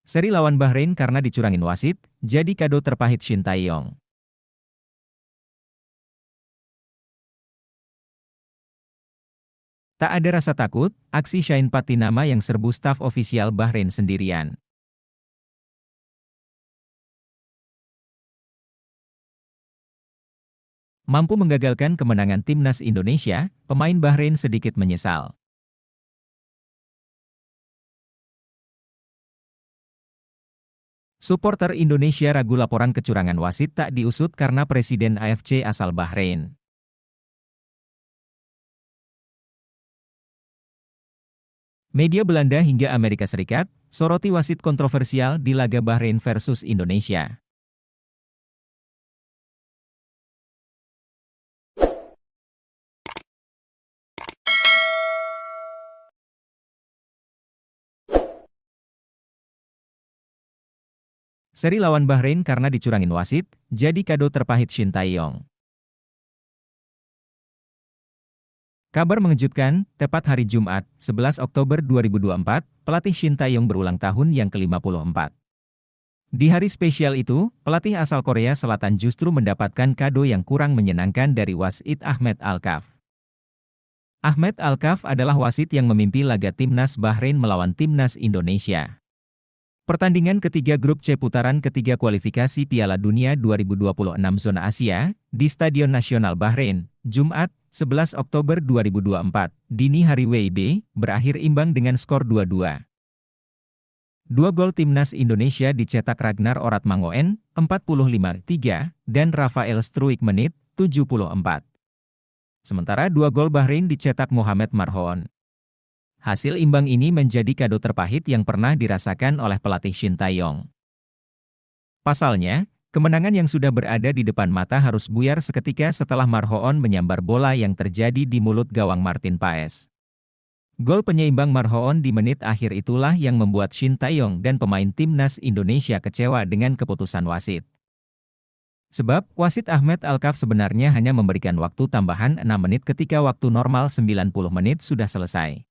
Seri lawan Bahrain karena dicurangin wasit, jadi kado terpahit Shin Tae-yong. Tak ada rasa takut, aksi Shaheen Patinama yang serbu staf ofisial Bahrain sendirian. Mampu menggagalkan kemenangan timnas Indonesia, pemain Bahrain sedikit menyesal. Suporter Indonesia ragu laporan kecurangan wasit tak diusut karena Presiden AFC asal Bahrain. Media Belanda hingga Amerika Serikat, soroti wasit kontroversial di laga Bahrain versus Indonesia. Seri lawan Bahrain karena dicurangin wasit, jadi kado terpahit Shin Tae-yong. Kabar mengejutkan, tepat hari Jumat, 11 Oktober 2024, pelatih Shin Tae-yong berulang tahun yang ke-54. Di hari spesial itu, pelatih asal Korea Selatan justru mendapatkan kado yang kurang menyenangkan dari wasit Ahmed Alkaf. Ahmed Alkaf adalah wasit yang memimpi laga timnas Bahrain melawan timnas Indonesia. Pertandingan ketiga grup C putaran ketiga kualifikasi Piala Dunia 2026 zona Asia, di Stadion Nasional Bahrain, Jumat, 11 Oktober 2024, dini hari WIB, berakhir imbang dengan skor 2-2. Dua gol timnas Indonesia dicetak Ragnar Oratmangoen, 45-3, dan Rafael Struijk menit, 74. Sementara dua gol Bahrain dicetak Mohamed Marhoon. Hasil imbang ini menjadi kado terpahit yang pernah dirasakan oleh pelatih Shin Tae-yong. Pasalnya, kemenangan yang sudah berada di depan mata harus buyar seketika setelah Marhoon menyambar bola yang terjadi di mulut gawang Martin Paes. Gol penyeimbang Marhoon di menit akhir itulah yang membuat Shin Tae-yong dan pemain timnas Indonesia kecewa dengan keputusan wasit. Sebab, wasit Ahmed Alkaf sebenarnya hanya memberikan waktu tambahan 6 menit ketika waktu normal 90 menit sudah selesai.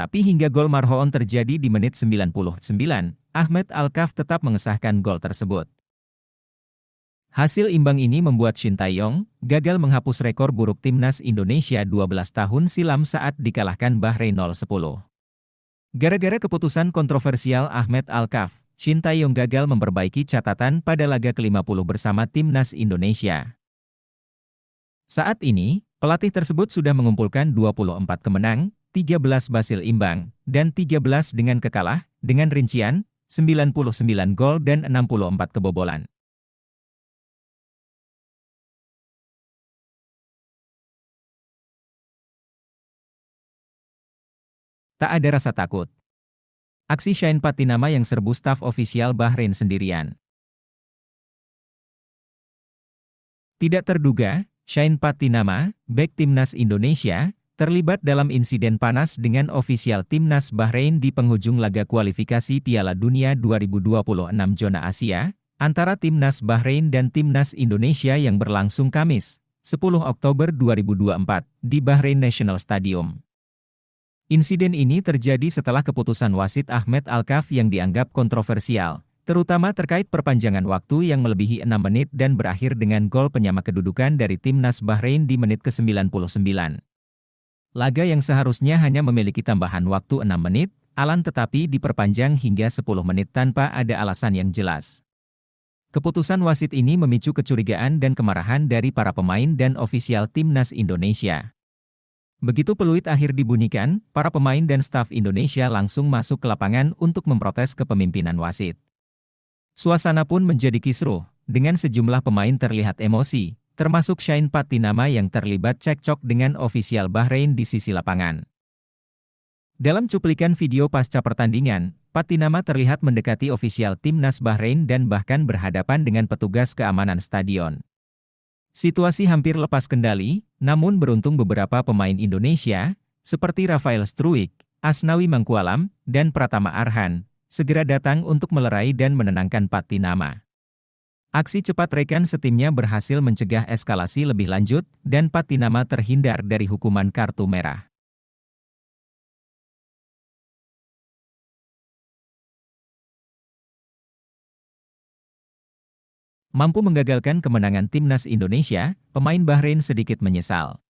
Tapi hingga gol Marhoon terjadi di menit 99, Ahmed Alkaf tetap mengesahkan gol tersebut. Hasil imbang ini membuat Shin Tae-yong gagal menghapus rekor buruk timnas Indonesia 12 tahun silam saat dikalahkan Bahrain 0-10. Gara-gara keputusan kontroversial Ahmed Alkaf, Shin Tae-yong gagal memperbaiki catatan pada laga ke-50 bersama timnas Indonesia. Saat ini, pelatih tersebut sudah mengumpulkan 24 kemenang, 13 basil imbang, dan 13 dengan kekalah, dengan rincian 99 gol dan 64 kebobolan. Tak ada rasa takut. Aksi Shaheen Patinama yang serbu staf ofisial Bahrain sendirian. Tidak terduga, Shaheen Patinama, bek timnas Indonesia, terlibat dalam insiden panas dengan ofisial timnas Bahrain di penghujung laga kualifikasi Piala Dunia 2026 zona Asia, antara timnas Bahrain dan timnas Indonesia yang berlangsung Kamis, 10 Oktober 2024, di Bahrain National Stadium. Insiden ini terjadi setelah keputusan wasit Ahmed Alkaf yang dianggap kontroversial, terutama terkait perpanjangan waktu yang melebihi 6 menit dan berakhir dengan gol penyama kedudukan dari timnas Bahrain di menit ke-99. Laga yang seharusnya hanya memiliki tambahan waktu 6 menit, alan tetapi diperpanjang hingga 10 menit tanpa ada alasan yang jelas. Keputusan wasit ini memicu kecurigaan dan kemarahan dari para pemain dan ofisial timnas Indonesia. Begitu peluit akhir dibunyikan, para pemain dan staf Indonesia langsung masuk ke lapangan untuk memprotes kepemimpinan wasit. Suasana pun menjadi kisruh, dengan sejumlah pemain terlihat emosi, termasuk Shaheen Patinama yang terlibat cekcok dengan ofisial Bahrain di sisi lapangan. Dalam cuplikan video pasca pertandingan, Patinama terlihat mendekati ofisial timnas Bahrain dan bahkan berhadapan dengan petugas keamanan stadion. Situasi hampir lepas kendali, namun beruntung beberapa pemain Indonesia, seperti Rafael Struijk, Asnawi Mangkualam, dan Pratama Arhan, segera datang untuk melerai dan menenangkan Patinama. Aksi cepat rekan setimnya berhasil mencegah eskalasi lebih lanjut, dan Patinama terhindar dari hukuman kartu merah. mampu menggagalkan kemenangan timnas Indonesia, pemain Bahrain sedikit menyesal.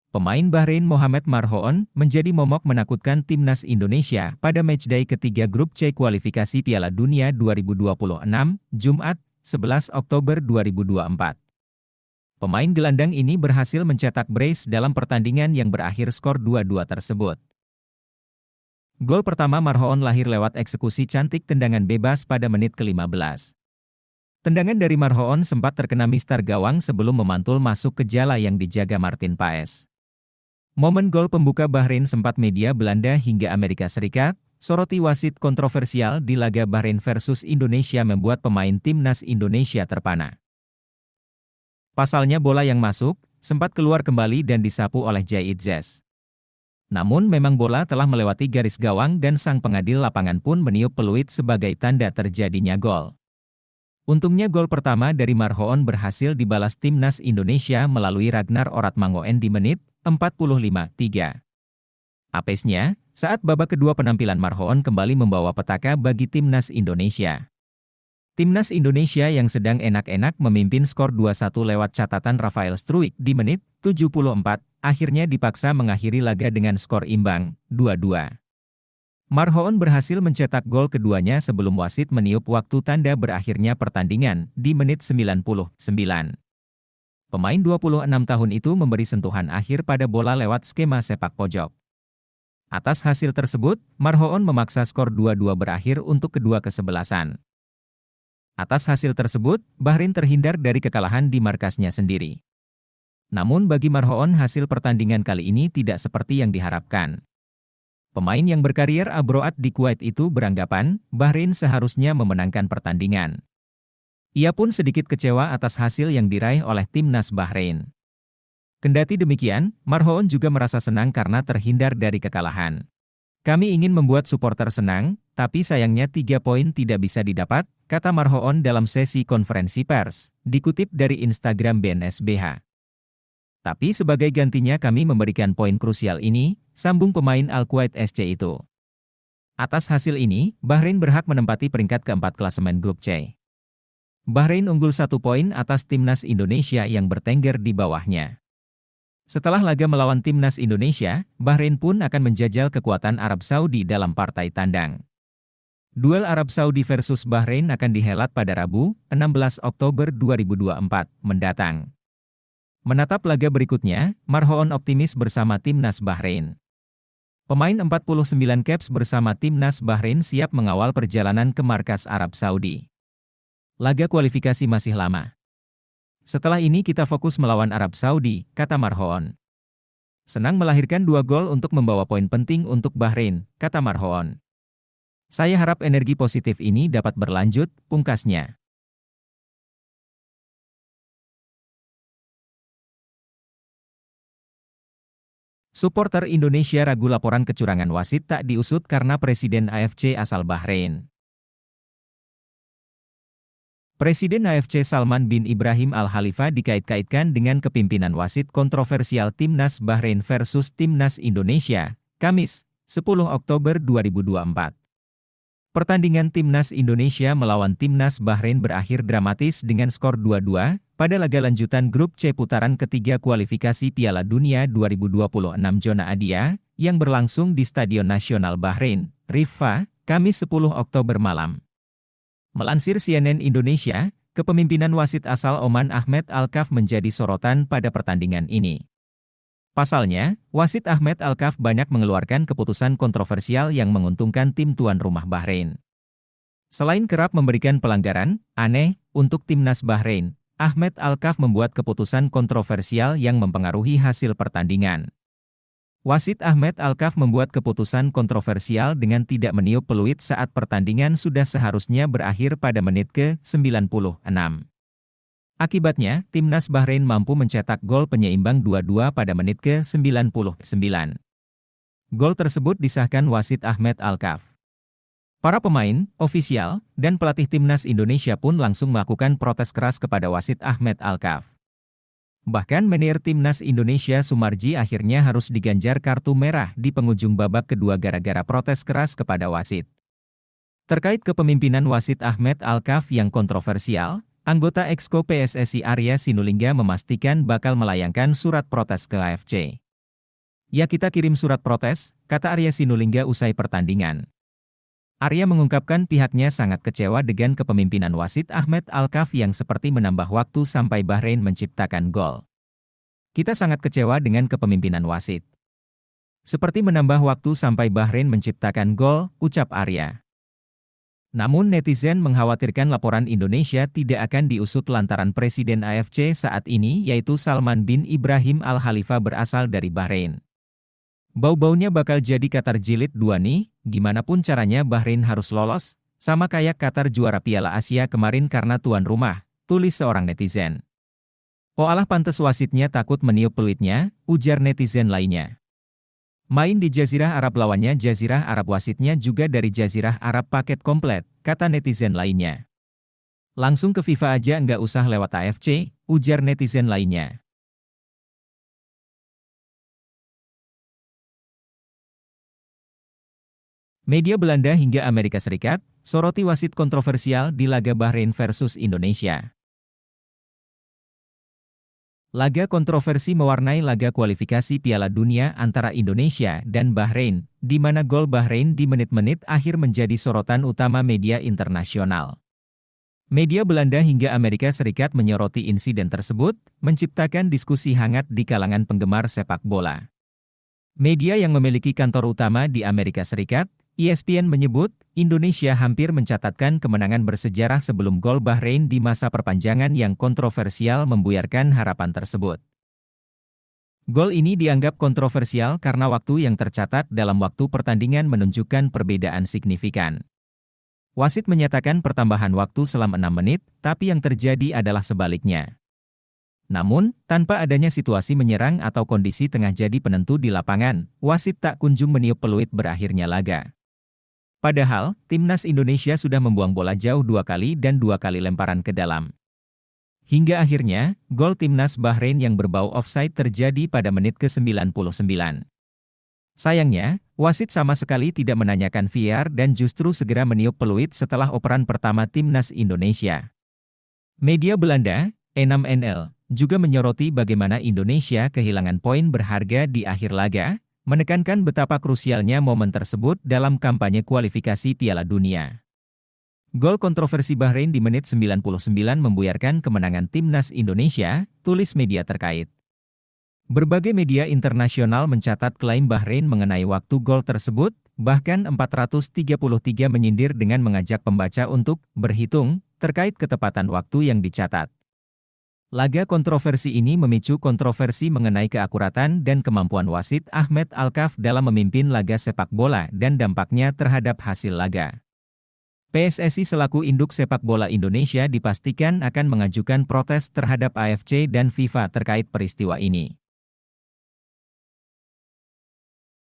Pemain Bahrain Mohamed Marhoon menjadi momok menakutkan timnas Indonesia pada matchday ketiga grup C kualifikasi Piala Dunia 2026, Jumat, 11 Oktober 2024. Pemain gelandang ini berhasil mencetak brace dalam pertandingan yang berakhir skor 2-2 tersebut. Gol pertama Marhoon lahir lewat eksekusi cantik tendangan bebas pada menit ke-15. Tendangan dari Marhoon sempat terkena mistar gawang sebelum memantul masuk ke jala yang dijaga Martin Paes. Momen gol pembuka Bahrain sempat media Belanda hingga Amerika Serikat soroti wasit kontroversial di laga Bahrain versus Indonesia membuat pemain timnas Indonesia terpana. Pasalnya bola yang masuk sempat keluar kembali dan disapu oleh Jaid Zes. Namun memang bola telah melewati garis gawang dan sang pengadil lapangan pun meniup peluit sebagai tanda terjadinya gol. Untungnya gol pertama dari Marhoon berhasil dibalas timnas Indonesia melalui Ragnar Oratmangoen di menit 45-3. Apesnya, saat babak kedua penampilan Marhoon kembali membawa petaka bagi timnas Indonesia. Timnas Indonesia yang sedang enak-enak memimpin skor 2-1 lewat catatan Rafael Struijk di menit 74, akhirnya dipaksa mengakhiri laga dengan skor imbang, 2-2. Marhoon berhasil mencetak gol keduanya sebelum wasit meniup waktu tanda berakhirnya pertandingan di menit 99. Pemain 26 tahun itu memberi sentuhan akhir pada bola lewat skema sepak pojok. Atas hasil tersebut, Marhoon memaksa skor 2-2 berakhir untuk kedua kesebelasan. Atas hasil tersebut, Bahrain terhindar dari kekalahan di markasnya sendiri. Namun bagi Marhoon hasil pertandingan kali ini tidak seperti yang diharapkan. Pemain yang berkarier abroad di Kuwait itu beranggapan, Bahrain seharusnya memenangkan pertandingan. Ia pun sedikit kecewa atas hasil yang diraih oleh timnas Bahrain. Kendati demikian, Marhoon juga merasa senang karena terhindar dari kekalahan. Kami ingin membuat supporter senang, tapi sayangnya 3 poin tidak bisa didapat, kata Marhoon dalam sesi konferensi pers, dikutip dari Instagram BNSBH. Tapi sebagai gantinya kami memberikan poin krusial ini, sambung pemain Al-Kuwait SC itu. Atas hasil ini, Bahrain berhak menempati peringkat keempat klasemen grup C. Bahrain unggul 1 poin atas timnas Indonesia yang bertengger di bawahnya. Setelah laga melawan timnas Indonesia, Bahrain pun akan menjajal kekuatan Arab Saudi dalam partai tandang. Duel Arab Saudi versus Bahrain akan dihelat pada Rabu, 16 Oktober 2024 mendatang. Menatap laga berikutnya, Marhoon optimis bersama timnas Bahrain. Pemain 49 caps bersama timnas Bahrain siap mengawal perjalanan ke markas Arab Saudi. Laga kualifikasi masih lama. Setelah ini kita fokus melawan Arab Saudi, kata Marhoon. Senang melahirkan 2 gol untuk membawa poin penting untuk Bahrain, kata Marhoon. Saya harap energi positif ini dapat berlanjut, pungkasnya. Suporter Indonesia ragu laporan kecurangan wasit tak diusut karena Presiden AFC asal Bahrain. Presiden AFC Salman bin Ibrahim Al-Khalifa dikait-kaitkan dengan kepimpinan wasit kontroversial Timnas Bahrain versus Timnas Indonesia, Kamis, 10 Oktober 2024. Pertandingan Timnas Indonesia melawan Timnas Bahrain berakhir dramatis dengan skor 2-2 pada laga lanjutan grup C putaran ketiga kualifikasi Piala Dunia 2026 zona Adia yang berlangsung di Stadion Nasional Bahrain, Riffa, Kamis 10 Oktober malam. Melansir CNN Indonesia, kepemimpinan wasit asal Oman Ahmed Al-Kaf menjadi sorotan pada pertandingan ini. Pasalnya, wasit Ahmed Al-Kaf banyak mengeluarkan keputusan kontroversial yang menguntungkan tim tuan rumah Bahrain. Selain kerap memberikan pelanggaran aneh untuk timnas Bahrain, Ahmed Al-Kaf membuat keputusan kontroversial yang mempengaruhi hasil pertandingan. Wasit Ahmed Al-Kaf membuat keputusan kontroversial dengan tidak meniup peluit saat pertandingan sudah seharusnya berakhir pada menit ke-96. Akibatnya, timnas Bahrain mampu mencetak gol penyeimbang 2-2 pada menit ke-99. Gol tersebut disahkan wasit Ahmed Al-Kaf. Para pemain, ofisial, dan pelatih timnas Indonesia pun langsung melakukan protes keras kepada wasit Ahmed Al-Kaf. Bahkan manajer timnas Indonesia Sumarji akhirnya harus diganjar kartu merah di penghujung babak kedua gara-gara protes keras kepada wasit. Terkait kepemimpinan wasit Ahmed Alkaf yang kontroversial, anggota Exco PSSI Arya Sinulinga memastikan bakal melayangkan surat protes ke AFC. "Ya, kita kirim surat protes," kata Arya Sinulinga usai pertandingan. Arya mengungkapkan pihaknya sangat kecewa dengan kepemimpinan wasit Ahmed Alkaf yang seperti menambah waktu sampai Bahrain menciptakan gol. "Kita sangat kecewa dengan kepemimpinan wasit. Seperti menambah waktu sampai Bahrain menciptakan gol," ucap Arya. Namun netizen mengkhawatirkan laporan Indonesia tidak akan diusut lantaran Presiden AFC saat ini yaitu Salman bin Ibrahim Al Khalifa berasal dari Bahrain. "Bau-baunya bakal jadi Qatar Jilid 2 nih, gimana pun caranya Bahrain harus lolos, sama kayak Qatar juara Piala Asia kemarin karena tuan rumah," tulis seorang netizen. "Oh alah, pantes wasitnya takut meniup peluitnya," ujar netizen lainnya. "Main di Jazirah Arab lawannya Jazirah Arab, wasitnya juga dari Jazirah Arab, paket komplet," kata netizen lainnya. "Langsung ke FIFA aja nggak usah lewat AFC," ujar netizen lainnya. Media Belanda hingga Amerika Serikat soroti wasit kontroversial di laga Bahrain versus Indonesia. Laga kontroversi mewarnai laga kualifikasi Piala Dunia antara Indonesia dan Bahrain, di mana gol Bahrain di menit-menit akhir menjadi sorotan utama media internasional. Media Belanda hingga Amerika Serikat menyoroti insiden tersebut, menciptakan diskusi hangat di kalangan penggemar sepak bola. Media yang memiliki kantor utama di Amerika Serikat, ESPN menyebut, Indonesia hampir mencatatkan kemenangan bersejarah sebelum gol Bahrain di masa perpanjangan yang kontroversial membuyarkan harapan tersebut. Gol ini dianggap kontroversial karena waktu yang tercatat dalam waktu pertandingan menunjukkan perbedaan signifikan. Wasit menyatakan pertambahan waktu selama 6 menit, tapi yang terjadi adalah sebaliknya. Namun, tanpa adanya situasi menyerang atau kondisi tengah jadi penentu di lapangan, wasit tak kunjung meniup peluit berakhirnya laga. Padahal, timnas Indonesia sudah membuang bola jauh 2 kali dan 2 kali lemparan ke dalam. Hingga akhirnya, gol timnas Bahrain yang berbau offside terjadi pada menit ke-99. Sayangnya, wasit sama sekali tidak menanyakan VAR dan justru segera meniup peluit setelah operan pertama timnas Indonesia. Media Belanda, E6NL, juga menyoroti bagaimana Indonesia kehilangan poin berharga di akhir laga, menekankan betapa krusialnya momen tersebut dalam kampanye kualifikasi Piala Dunia. Gol kontroversi Bahrain di menit 99 membuyarkan kemenangan timnas Indonesia, tulis media terkait. Berbagai media internasional mencatat klaim Bahrain mengenai waktu gol tersebut, bahkan 433 menyindir dengan mengajak pembaca untuk berhitung terkait ketepatan waktu yang dicatat. Laga kontroversi ini memicu kontroversi mengenai keakuratan dan kemampuan wasit Ahmed Alkaf dalam memimpin laga sepak bola dan dampaknya terhadap hasil laga. PSSI selaku induk sepak bola Indonesia dipastikan akan mengajukan protes terhadap AFC dan FIFA terkait peristiwa ini.